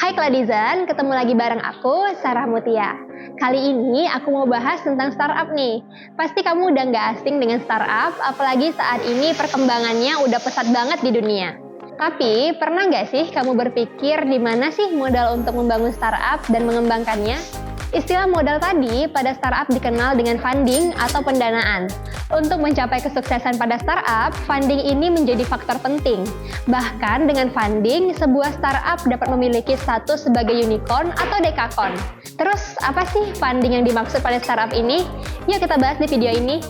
Hai Cladizen, ketemu lagi bareng aku, Sarah Mutia. Kali ini aku mau bahas tentang startup nih. Pasti kamu udah nggak asing dengan startup, apalagi saat ini perkembangannya udah pesat banget di dunia. Tapi, pernah nggak sih kamu berpikir di mana sih modal untuk membangun startup dan mengembangkannya? Istilah modal tadi pada startup dikenal dengan funding atau pendanaan. Untuk mencapai kesuksesan pada startup, funding ini menjadi faktor penting. Bahkan dengan funding, sebuah startup dapat memiliki status sebagai unicorn atau dekakorn. Terus, apa sih funding yang dimaksud pada startup ini? Yuk kita bahas di video ini.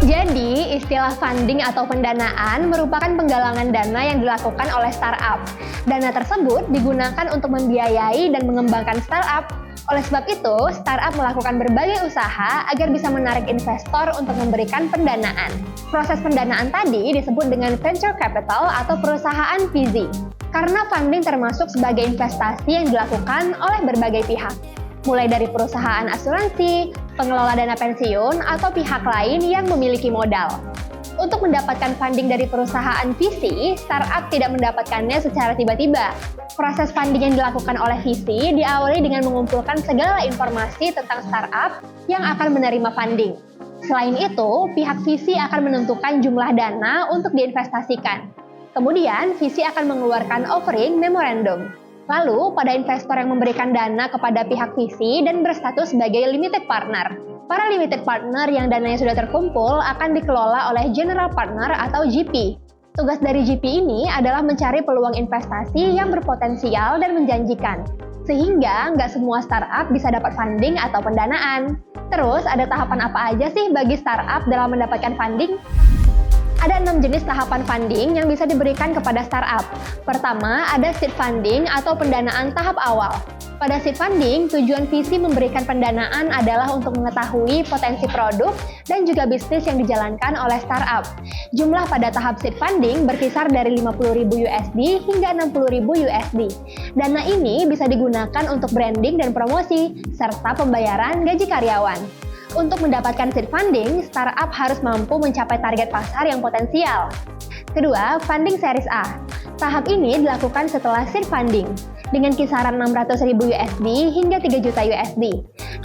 Jadi, istilah funding atau pendanaan merupakan penggalangan dana yang dilakukan oleh startup. Dana tersebut digunakan untuk membiayai dan mengembangkan startup. Oleh sebab itu, startup melakukan berbagai usaha agar bisa menarik investor untuk memberikan pendanaan. Proses pendanaan tadi disebut dengan venture capital atau perusahaan VC. Karena funding termasuk sebagai investasi yang dilakukan oleh berbagai pihak. Mulai dari perusahaan asuransi, pengelola dana pensiun, atau pihak lain yang memiliki modal. Untuk mendapatkan funding dari perusahaan VC, startup tidak mendapatkannya secara tiba-tiba. Proses funding yang dilakukan oleh VC diawali dengan mengumpulkan segala informasi tentang startup yang akan menerima funding. Selain itu, pihak VC akan menentukan jumlah dana untuk diinvestasikan. Kemudian, VC akan mengeluarkan offering memorandum. Lalu, pada investor yang memberikan dana kepada pihak VC dan berstatus sebagai limited partner. Para limited partner yang dananya sudah terkumpul akan dikelola oleh general partner atau GP. Tugas dari GP ini adalah mencari peluang investasi yang berpotensial dan menjanjikan. Sehingga nggak semua startup bisa dapat funding atau pendanaan. Terus, ada tahapan apa aja sih bagi startup dalam mendapatkan funding? Ada 6 jenis tahapan funding yang bisa diberikan kepada startup. Pertama, ada seed funding atau pendanaan tahap awal. Pada seed funding, tujuan VC memberikan pendanaan adalah untuk mengetahui potensi produk dan juga bisnis yang dijalankan oleh startup. Jumlah pada tahap seed funding berkisar dari 50.000 USD hingga 60.000 USD. Dana ini bisa digunakan untuk branding dan promosi, serta pembayaran gaji karyawan. Untuk mendapatkan seed funding, startup harus mampu mencapai target pasar yang potensial. Kedua, funding series A. Tahap ini dilakukan setelah seed funding, dengan kisaran 600.000 USD hingga 3 juta USD.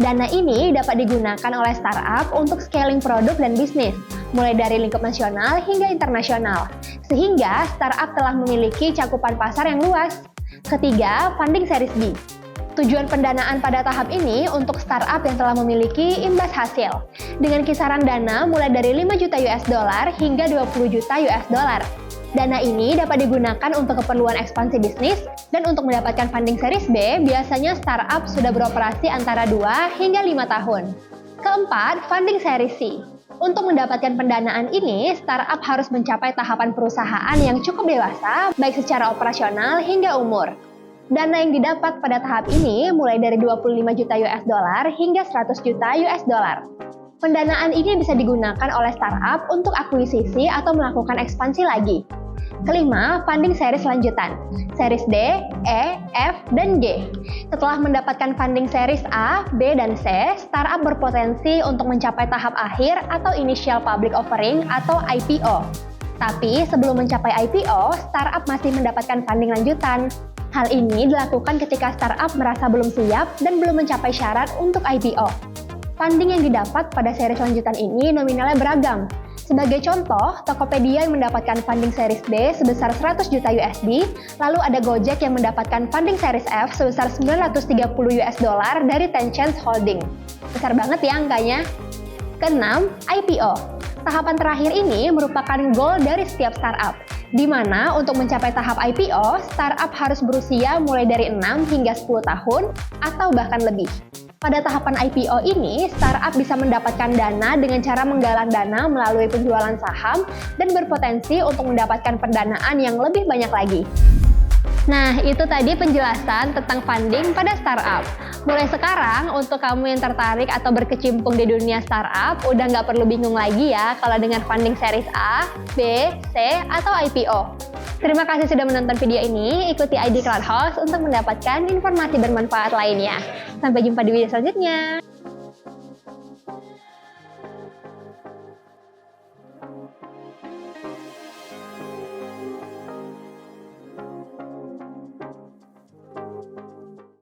Dana ini dapat digunakan oleh startup untuk scaling produk dan bisnis, mulai dari lingkup nasional hingga internasional, sehingga startup telah memiliki cakupan pasar yang luas. Ketiga, funding series B. Tujuan pendanaan pada tahap ini untuk startup yang telah memiliki imbas hasil, dengan kisaran dana mulai dari 5 juta US dollar hingga 20 juta US dollar. Dana ini dapat digunakan untuk keperluan ekspansi bisnis, dan untuk mendapatkan funding series B, biasanya startup sudah beroperasi antara 2 hingga 5 tahun. Keempat, funding series C. Untuk mendapatkan pendanaan ini, startup harus mencapai tahapan perusahaan yang cukup dewasa, baik secara operasional hingga umur. Dana yang didapat pada tahap ini mulai dari 25 juta US dollar hingga 100 juta US dollar. Pendanaan ini bisa digunakan oleh startup untuk akuisisi atau melakukan ekspansi lagi. Kelima, funding series lanjutan, series D, E, F, dan G. Setelah mendapatkan funding series A, B, dan C, startup berpotensi untuk mencapai tahap akhir atau initial public offering atau IPO. Tapi sebelum mencapai IPO, startup masih mendapatkan funding lanjutan. Hal ini dilakukan ketika startup merasa belum siap dan belum mencapai syarat untuk IPO. Funding yang didapat pada seri lanjutan ini nominalnya beragam. Sebagai contoh, Tokopedia yang mendapatkan funding series B sebesar 100 juta USD, lalu ada Gojek yang mendapatkan funding series F sebesar 930 US dollar dari Tencent Holding. Besar banget ya angkanya. Keenam, IPO. Tahapan terakhir ini merupakan goal dari setiap startup, di mana untuk mencapai tahap IPO, startup harus berusia mulai dari 6 hingga 10 tahun atau bahkan lebih. Pada tahapan IPO ini, startup bisa mendapatkan dana dengan cara menggalang dana melalui penjualan saham dan berpotensi untuk mendapatkan pendanaan yang lebih banyak lagi. Nah, itu tadi penjelasan tentang funding pada startup. Mulai sekarang, untuk kamu yang tertarik atau berkecimpung di dunia startup, udah nggak perlu bingung lagi ya kalau dengan funding series A, B, C, atau IPO. Terima kasih sudah menonton video ini. Ikuti ID Cloudhouse untuk mendapatkan informasi bermanfaat lainnya. Sampai jumpa di video selanjutnya.